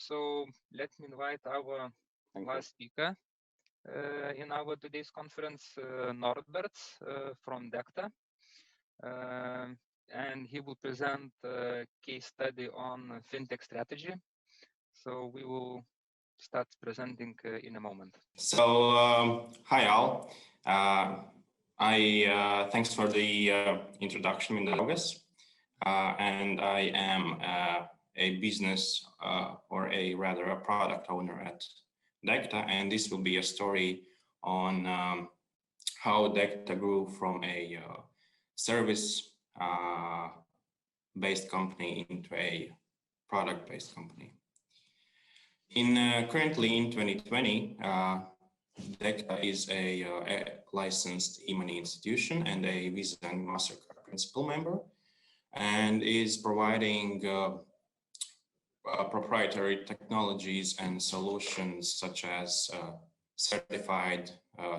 So let me invite our last speaker in our today's conference, Norberts from DECTA. And he will present a case study on fintech strategy. So we will start presenting in a moment. So, hi all. Thanks for the introduction in August. And I am a business or rather a product owner at DECTA, and this will be a story on how DECTA grew from a service based company into a product based company. Currently in 2020, DECTA is a licensed e-money institution and a Visa and MasterCard principal member, and is providing proprietary technologies and solutions such as certified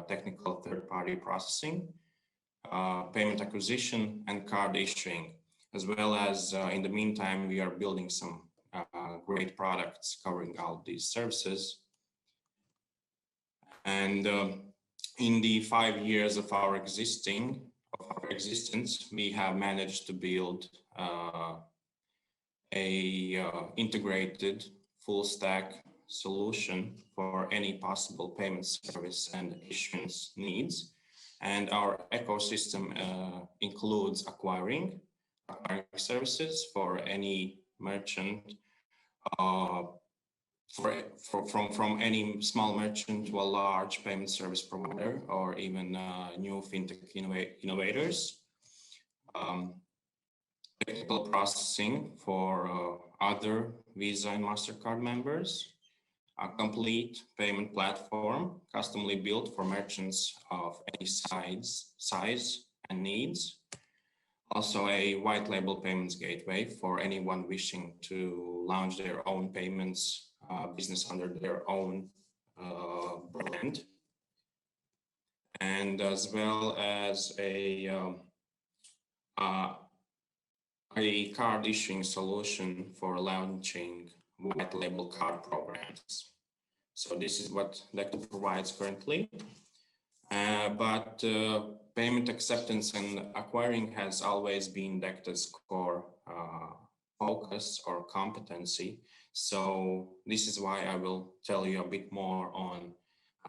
technical third-party processing, payment acquisition, and card issuing, as well as in the meantime, we are building some great products covering all these services. And in the 5 years of our existence, we have managed to build integrated full stack solution for any possible payment service and issuance needs. And our ecosystem includes acquiring services for any merchant, from any small merchant to a large payment service provider, or even new fintech innovators. Technical processing for other Visa and MasterCard members, a complete payment platform customly built for merchants of any size and needs. Also a white label payments gateway for anyone wishing to launch their own payments business under their own brand. And as well as a card issuing solution for launching white label card programs. So this is what DECTA provides currently. But payment acceptance and acquiring has always been DECTA's core focus or competency. So this is why I will tell you a bit more on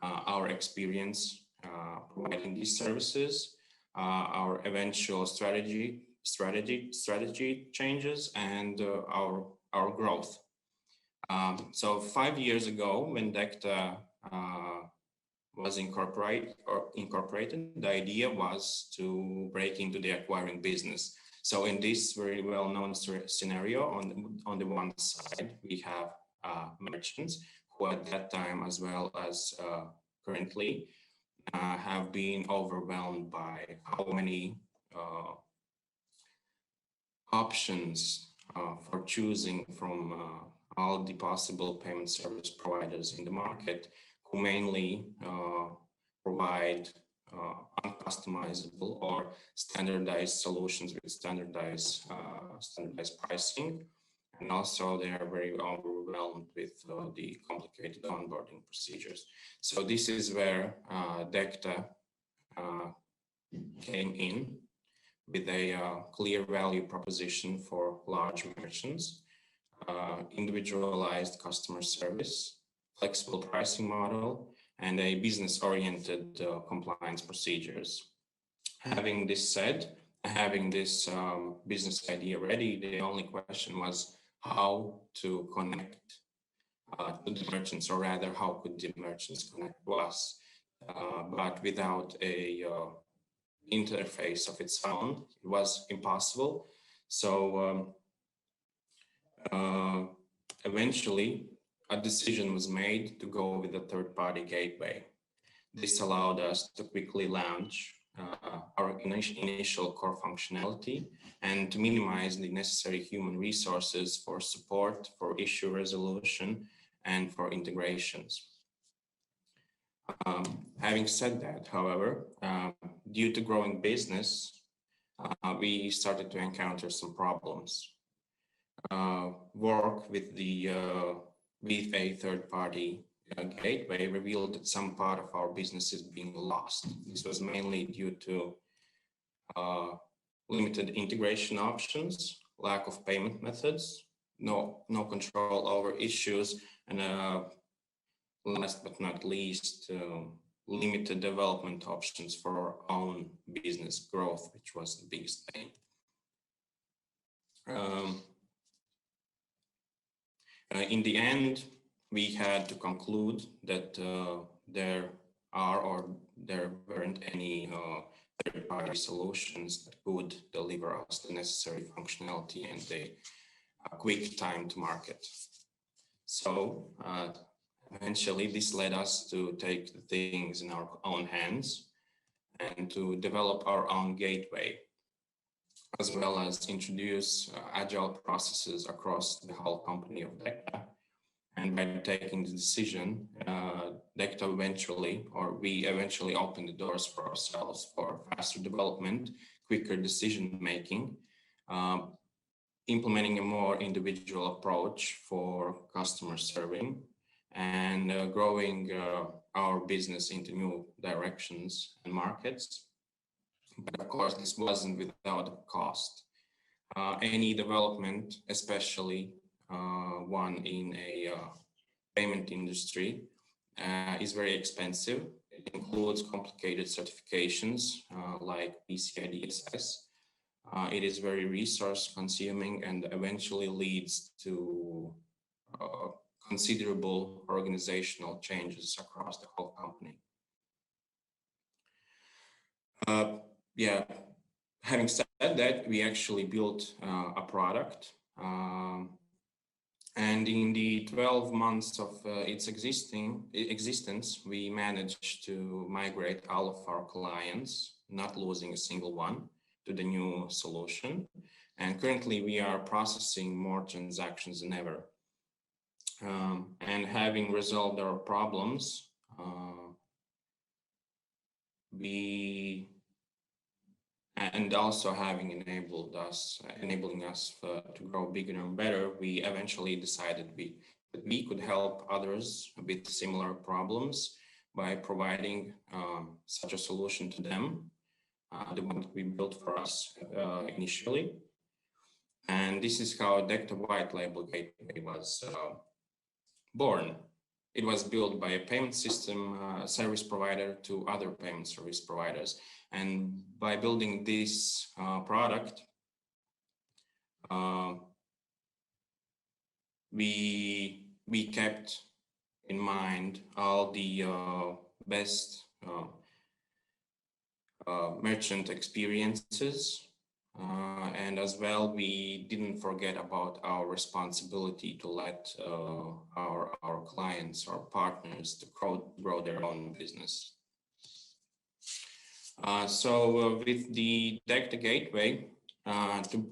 our experience providing these services, our eventual strategy changes, and our growth. So 5 years ago, when DECTA was incorporated, the idea was to break into the acquiring business. So in this very well-known scenario, on the one side, we have merchants who at that time, as well as currently, have been overwhelmed by how many options for choosing from all the possible payment service providers in the market, who mainly provide uncustomizable or standardized solutions with standardized pricing. And also they are very overwhelmed with the complicated onboarding procedures. So this is where DECTA came in with a clear value proposition for large merchants, individualized customer service, flexible pricing model, and a business-oriented compliance procedures. Having this said, having this business idea ready, the only question was how to connect to the merchants, or rather, how could the merchants connect to us, but without a interface of its own, it was impossible. So eventually, a decision was made to go with a third-party gateway. This allowed us to quickly launch our initial core functionality and to minimize the necessary human resources for support, for issue resolution, and for integrations. Having said that, however, due to growing business, we started to encounter some problems. Work with the with a third-party gateway revealed that some part of our business is being lost. This was mainly due to limited integration options, lack of payment methods, no control over issues, and last but not least, limited development options for our own business growth, which was the biggest thing. In the end, we had to conclude that there weren't any third-party solutions that could deliver us the necessary functionality and a quick time to market. So eventually this led us to take the things in our own hands and to develop our own gateway, as well as introduce agile processes across the whole company of Decta. And by taking the decision, we eventually opened the doors for ourselves for faster development, quicker decision-making, implementing a more individual approach for customer serving, and growing our business into new directions and markets. But of course, this wasn't without a cost. Any development, especially one in a payment industry, is very expensive. It includes complicated certifications like PCI DSS. It is very resource consuming and eventually leads to considerable organizational changes across the whole company. Having said that, we actually built a product, and in the 12 months of its existence, we managed to migrate all of our clients, not losing a single one, to the new solution. And currently we are processing more transactions than ever. And having resolved our problems, and also having enabling us to grow bigger and better, we eventually decided that we could help others with similar problems by providing such a solution to them, the one that we built for us initially. And this is how Decta White Label Gateway was born. It was built by a payment system service provider to other payment service providers. And by building this product, we kept in mind all the best merchant experiences. And as well, we didn't forget about our responsibility to let our clients or partners to grow their own business. So with the Decta Gateway,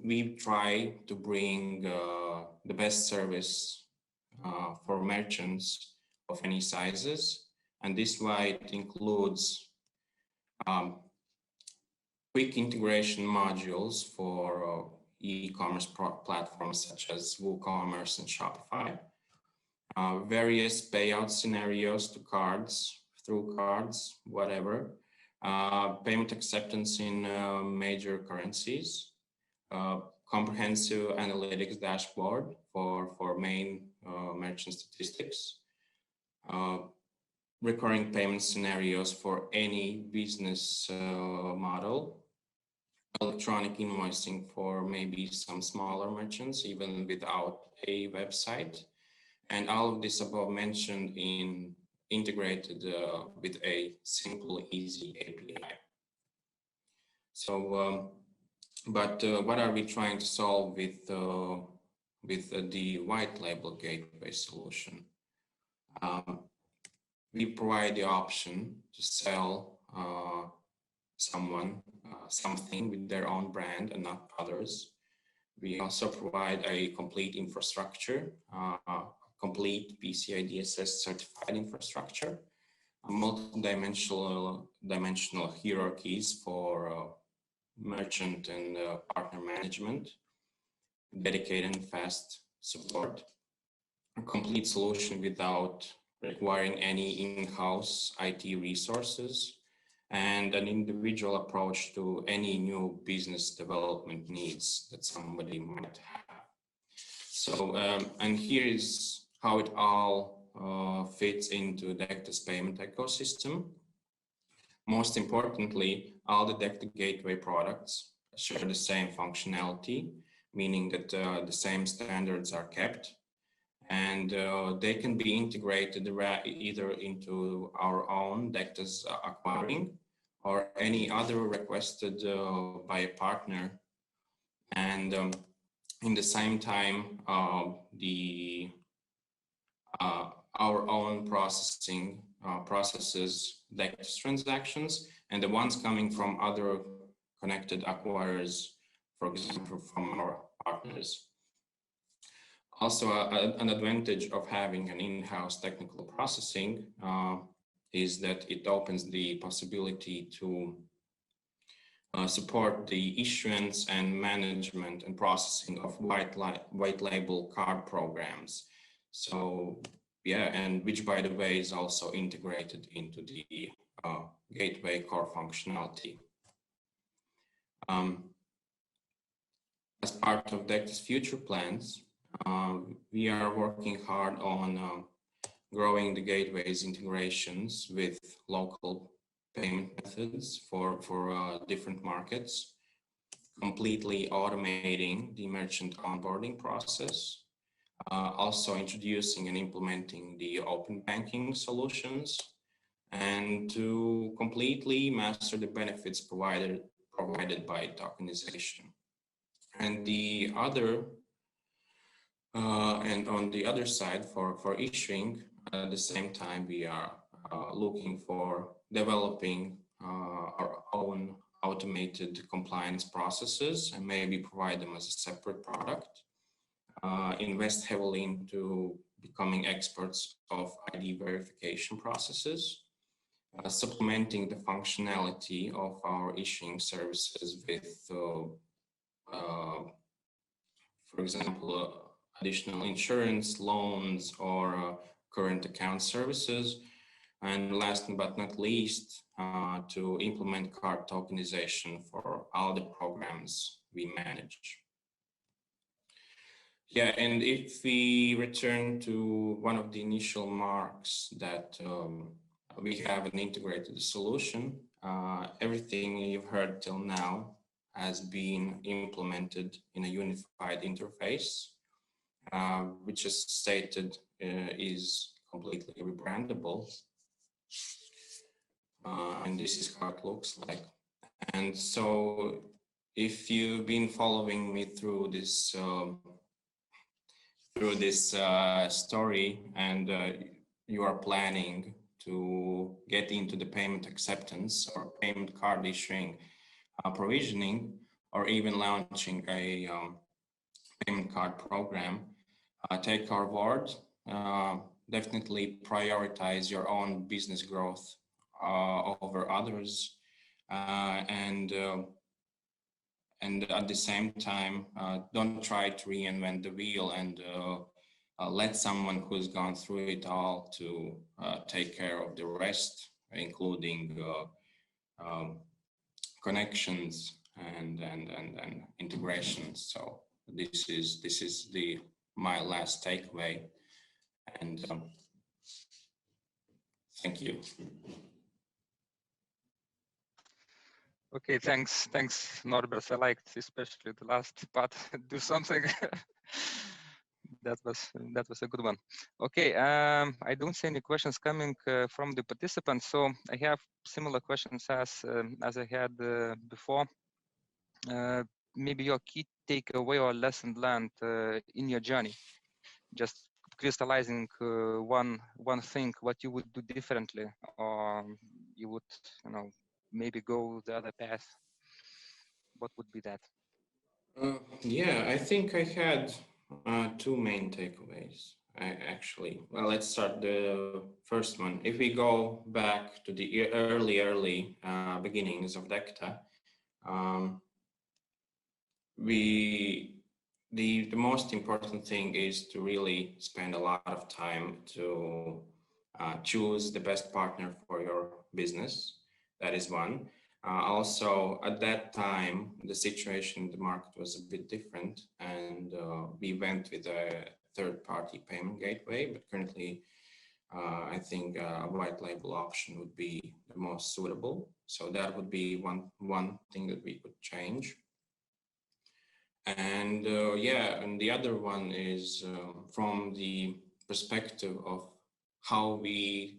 we try to bring the best service for merchants of any sizes. And this why it includes quick integration modules for e-commerce platforms such as WooCommerce and Shopify, various payout scenarios to cards, through cards, whatever, payment acceptance in major currencies, comprehensive analytics dashboard for main merchant statistics, recurring payment scenarios for any business model, electronic invoicing for maybe some smaller merchants, even without a website, and all of this above mentioned integrated with a simple, easy API. So, but what are we trying to solve with the white label gateway solution? We provide the option to sell someone something with their own brand and not others. We also provide a complete infrastructure, complete PCI DSS certified infrastructure, multi-dimensional hierarchies for merchant and partner management, dedicated and fast support, a complete solution without requiring any in-house IT resources, and an individual approach to any new business development needs that somebody might have. So, and here is how it all fits into Decta's payment ecosystem. Most importantly, all the Decta Gateway products share the same functionality, meaning that the same standards are kept, and they can be integrated either into our own Decta's acquiring or any other requested by a partner. And in the same time, our own processes Decta's transactions, and the ones coming from other connected acquirers, for example, from our partners. Also, an advantage of having an in-house technical processing is that it opens the possibility to support the issuance and management and processing of white label card programs. So, yeah, and which, by the way, is also integrated into the gateway core functionality. As part of Decta's future plans, we are working hard on growing the gateway's integrations with local payment methods for different markets, completely automating the merchant onboarding process, also introducing and implementing the open banking solutions, and to completely master the benefits provided by tokenization. And the other and on the other side, for issuing, at the same time, we are looking for developing our own automated compliance processes and maybe provide them as a separate product. Invest heavily into becoming experts of ID verification processes, supplementing the functionality of our issuing services with, for example, additional insurance, loans, or current account services. And last but not least, to implement card tokenization for all the programs we manage. Yeah, and if we return to one of the initial marks that we have an integrated solution, everything you've heard till now has been implemented in a unified interface, which is stated is completely rebrandable. And this is how it looks like. And so if you've been following me through this story, and you are planning to get into the payment acceptance or payment card issuing, provisioning, or even launching a payment card program, take our word. Definitely prioritize your own business growth over others, and at the same time, don't try to reinvent the wheel, and let someone who's gone through it all to take care of the rest, including connections and integrations. So this is my last takeaway, and thank you. Okay, thanks, Norberts. I liked especially the last part. Do something. That was a good one. Okay, I don't see any questions coming from the participants, so I have similar questions as I had before. Maybe your key takeaway or lesson learned in your journey, just crystallizing one thing, what you would do differently, or you would, maybe go the other path. What would be that? Yeah, I think I had two main takeaways. Well, let's start the first one. If we go back to the early beginnings of Decta, we the most important thing is to really spend a lot of time to choose the best partner for your business. That is one. Also, at that time, the situation in the market was a bit different, and we went with a third-party payment gateway. But currently, I think a white label option would be the most suitable. So that would be one thing that we could change. And yeah, and the other one is from the perspective of how we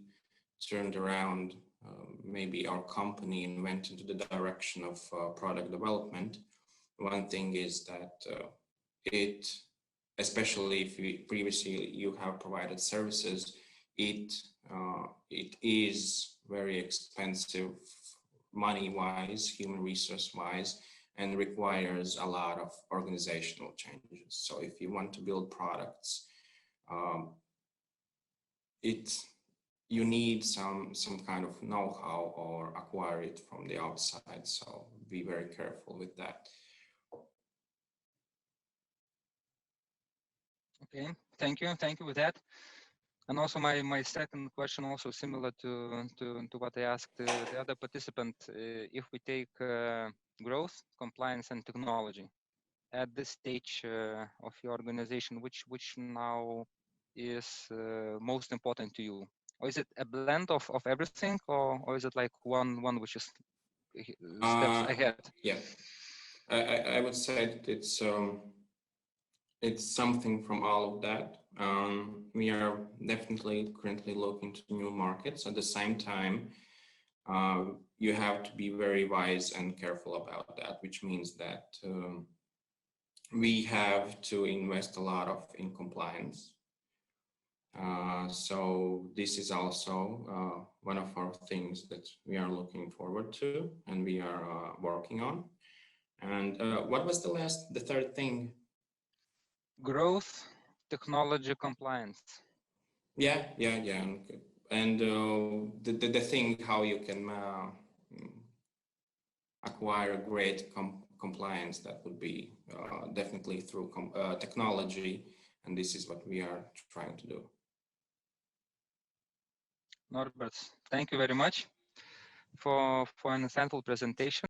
turned around maybe our company and went into the direction of product development. One thing is that it, especially if previously you have provided services, it is very expensive money-wise, human resource-wise, and requires a lot of organizational changes. So if you want to build products, you need some kind of know-how or acquire it from the outside. So be very careful with that. Okay, thank you with that. And also my second question, also similar to what I asked the other participant, if we take growth, compliance, and technology at this stage of your organization, which now is most important to you? Or is it a blend of everything, or is it like one which is steps ahead? Yeah, I would say that it's something from all of that. We are definitely currently looking to new markets. At the same time, you have to be very wise and careful about that, which means that we have to invest a lot in compliance. So this is also one of our things that we are looking forward to and we are working on. And what was the third thing? Growth, technology, compliance. Yeah. And the thing how you can acquire a great compliance, that would be definitely through technology, and this is what we are trying to do. Norberts, thank you very much for an insightful presentation.